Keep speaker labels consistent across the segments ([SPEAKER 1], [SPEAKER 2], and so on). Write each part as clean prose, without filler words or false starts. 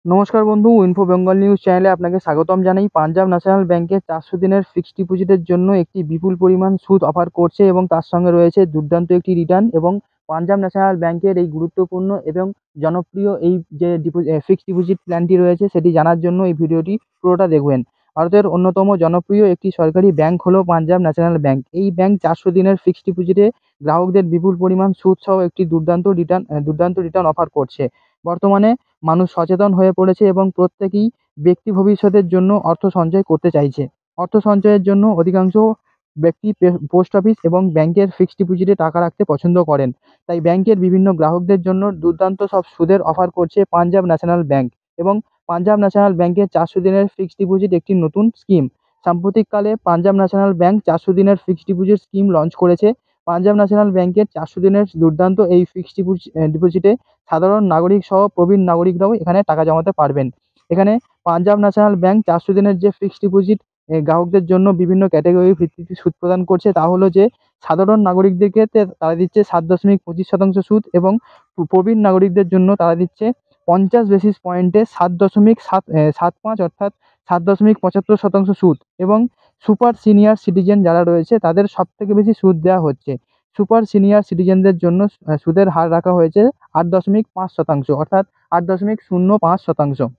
[SPEAKER 1] নমস্কার বন্ধু, info Bengal news চ্যানেলে আপনাকে স্বাগতম জানাই। পাঞ্জাব ন্যাশনাল ব্যাংকে 400 দিনের ফিক্সড ডিপোজিটের জন্য একটি বিপুল পরিমাণ সুদ অফার করছে এবং তার সঙ্গে রয়েছে দুর্দান্ত একটি রিটার্ন। এবং পাঞ্জাব ন্যাশনাল ব্যাংকের এই গুরুত্বপূর্ণ এবং জনপ্রিয় এই যে ফিক্সড ডিপোজিট প্ল্যানটি রয়েছে সেটি জানার জন্য এই ভিডিওটি পুরোটা দেখবেন। ভারতের অন্যতম জনপ্রিয় একটি সরকারি ব্যাংক হলো পাঞ্জাব ন্যাশনাল ব্যাংক। এই ব্যাংক 400 দিনের ফিক্সড ডিপোজিটে গ্রাহকদের বিপুল পরিমাণ সুদ সহ একটি দুর্দান্ত রিটার্ন অফার করছে। বর্তমানে মানুষ সচেতন হয়ে পড়েছে এবং প্রত্যেকেই ব্যক্তি ভবিষ্যতের জন্য অর্থ সঞ্চয় করতে চাইছে। অর্থ সঞ্চয়ের জন্য অধিকাংশ ব্যক্তি পোস্ট অফিস এবং ব্যাংকের ফিক্সড ডিপোজিটে টাকা রাখতে পছন্দ করেন। তাই ব্যাংকের বিভিন্ন গ্রাহকদের জন্য দুর্দান্ত সব সুদের অফার করছে পাঞ্জাব ন্যাশনাল ব্যাংক। এবং পাঞ্জাব ন্যাশনাল ব্যাংকের 400 দিনের ফিক্সড ডিপোজিট একটি নতুন স্কিম। সাম্প্রতিককালে পাঞ্জাব ন্যাশনাল ব্যাংক 400 দিনের ফিক্সড ডিপোজিট স্কিম লঞ্চ করেছে। পাঞ্জাব ন্যাশনাল ব্যাংকের 400 দিনের দুর্দান্ত এই ফিক্সড ডিপোজিটে সাধারণ নাগরিক সহ প্রবীণ নাগরিকরাও এখানে টাকা জমাতে পারবেন। এখানে পাঞ্জাব ন্যাশনাল ব্যাংক 400 দিনের যে ফিক্সড ডিপোজিট গ্রাহকদের জন্য বিভিন্ন ক্যাটাগরির ভিত্তিতে সুদ প্রদান করছে, তা হলো যে সাধারণ নাগরিকদেরকে তারা দিচ্ছে 7.25% সুদ এবং প্রবীণ নাগরিকদের জন্য তারা দিচ্ছে 50 বেসিস পয়েন্টে 7.75 অর্থাৎ 7.75% সুদ। এবং সুপার সিনিয়র সিটিজেন যারা রয়েছে তাদের সবথেকে বেশি সুদ দেওয়া হচ্ছে। সুপার সিনিয়র সিটিজেনদের জন্য সুদের হার রাখা হয়েছে 8.5% অর্থাৎ 8.05%।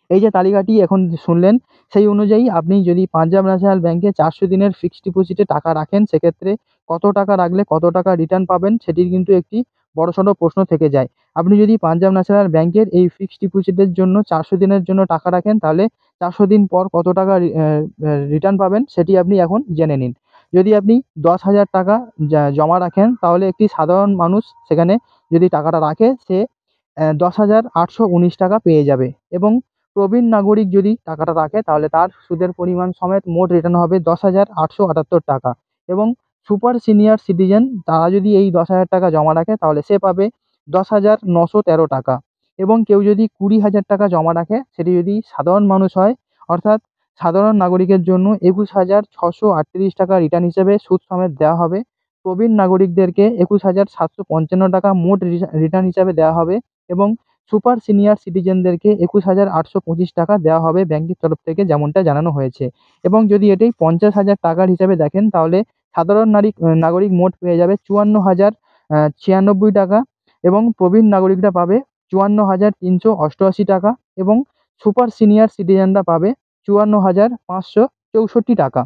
[SPEAKER 1] এই যে তালিকাটি এখন শুনলেন, সেই অনুযায়ী আপনি যদি পাঞ্জাব ন্যাশনাল ব্যাংকে 400 দিনের ফিক্সড ডিপোজিটে টাকা রাখেন, সেক্ষেত্রে কত টাকা রাখলে কত টাকা রিটার্ন পাবেন সেটির কিন্তু একটি বড়সড় প্রশ্ন থেকে যায়। আপনি যদি পাঞ্জাব ন্যাশনাল ব্যাংকের এই ফিক্সড ডিপোজিটের জন্য 400 দিনের জন্য টাকা রাখেন, তাহলে 400 দিন পর কত টাকা রিটার্ন পাবেন সেটি আপনি এখন জেনে নিন। যদি আপনি 10,000 টাকা জমা রাখেন, তাহলে একটি সাধারণ মানুষ সেখানে যদি টাকাটা রাখে, সে 10,819 টাকা পেয়ে যাবে। এবং প্রবীণ নাগরিক যদি টাকাটা রাখে, তাহলে তার সুদের পরিমাণ সমেত মোট রিটার্ন হবে 10,878 টাকা। এবং সুপার সিনিয়র সিটিজেন তারা যদি এই 10,000 টাকা জমা রাখে, তাহলে সে পাবে 10,913 টাকা। এবং কেউ যদি 20,000 টাকা জমা রাখে, সেটি যদি সাধারণ মানুষ হয়, অর্থাৎ সাধারণ নাগরিকের জন্য 21,638 টাকা রিটার্ন হিসেবে সুদ সমেত দেওয়া হবে। প্রবীণ নাগরিকদেরকে 21,755 টাকা মোট রিটার্ন হিসাবে দেওয়া হবে। এবং সুপার সিনিয়র সিটিজেনদেরকে 21,825 টাকা দেওয়া হবে ব্যাংকের তরফ থেকে, যেমনটা জানানো হয়েছে। এবং যদি এটাই 50,000 টাকার হিসাবে দেখেন, তাহলে সাধারণ নাগরিক মোট পেয়ে যাবে 54,096 টাকা। এবং প্রবীণ নাগরিকরা পাবে 54,388 টাকা। এবং সুপার সিনিয়র সিটিজেনরা পাবে 54,564 টাকা।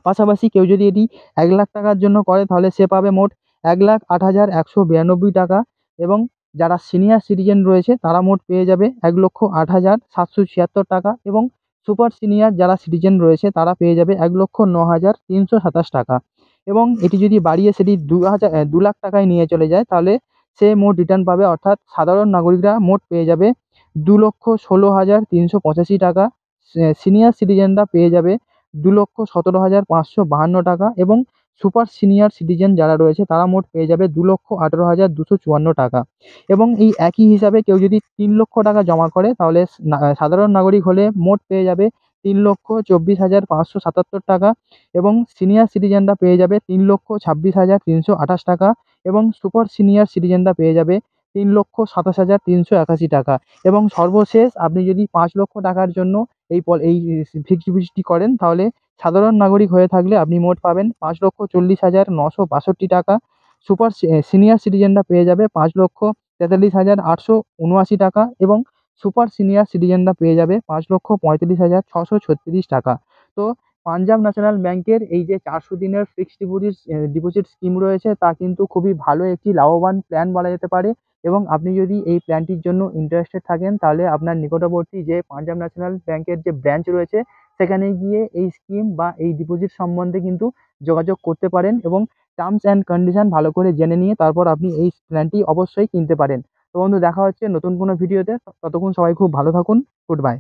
[SPEAKER 1] পাশাপাশি কেউ যদি এটি 1,00,000 টাকার জন্য করে, তাহলে সে পাবে মোট 1,08,192 টাকা। এবং যারা সিনিয়র সিটিজেন রয়েছে তারা মোট পেয়ে যাবে 1,08,776 টাকা। এবং সুপার সিনিয়র যারা সিটিজেন রয়েছে তারা পেয়ে যাবে 1,09,327 টাকা। এবং এটি যদি বাড়িয়ে সেটি 2,00,000 টাকায় নিয়ে চলে যায়, তাহলে সে মোট রিটার্ন পাবে, অর্থাৎ সাধারণ নাগরিকরা মোট পেয়ে যাবে 2,16,385 টাকা। সিনিয়র সিটিজেনরা পেয়ে যাবে 2,17,552 টাকা। এবং সুপার সিনিয়র সিটিজেন যারা রয়েছে তারা মোট পেয়ে যাবে 2,18,254 টাকা। এবং এই একই হিসাবে কেউ যদি 3,00,000 টাকা জমা করে, তাহলে সাধারণ নাগরিক হলে মোট পেয়ে যাবে 3,24,577 টাকা। এবং সিনিয়র সিটিজেনরা পেয়ে যাবে 3,26,328 টাকা। এবং সুপার সিনিয়র সিটিজেনরা পেয়ে যাবে 3,27,381 টাকা। এবং সর্বশেষ আপনি যদি 5,00,000 টাকার জন্য এই ফিক্সড ডিপোজিটটি করেন, তাহলে সাধারণ নাগরিক হয়ে থাকলে আপনি মোট পাবেন 5,40,962 টাকা। সুপার সিনিয়র সিটিজেনরা পেয়ে যাবে 5,43,879 টাকা। এবং সুপার সিনিয়র সিটিজেনরা পেয়ে যাবে 5,35,636 টাকা। তো পাঞ্জাব ন্যাশনাল ব্যাংকের এই যে 400 দিনের ফিক্সড ডিপোজিট স্কিম রয়েছে, তা কিন্তু খুবই ভালো একটি লাভবান প্ল্যান বলা যেতে পারে। এবং আপনি যদি এই প্ল্যানটির জন্য ইন্টারেস্টেড থাকেন, তাহলে আপনার নিকটবর্তী যে পাঞ্জাব ন্যাশনাল ব্যাংকের যে ব্রাঞ্চ রয়েছে, সেখানে গিয়ে এই স্কিম বা এই ডিপোজিট সম্বন্ধে কিন্তু যোগাযোগ করতে পারেন। এবং টার্মস অ্যান্ড কন্ডিশন ভালো করে জেনে নিয়ে তারপর আপনি এই প্ল্যানটি অবশ্যই কিনতে পারেন। তো বন্ধু, দেখা হচ্ছে নতুন কোনো ভিডিওতে। ততক্ষণ সবাই খুব ভালো থাকুন। Good bye.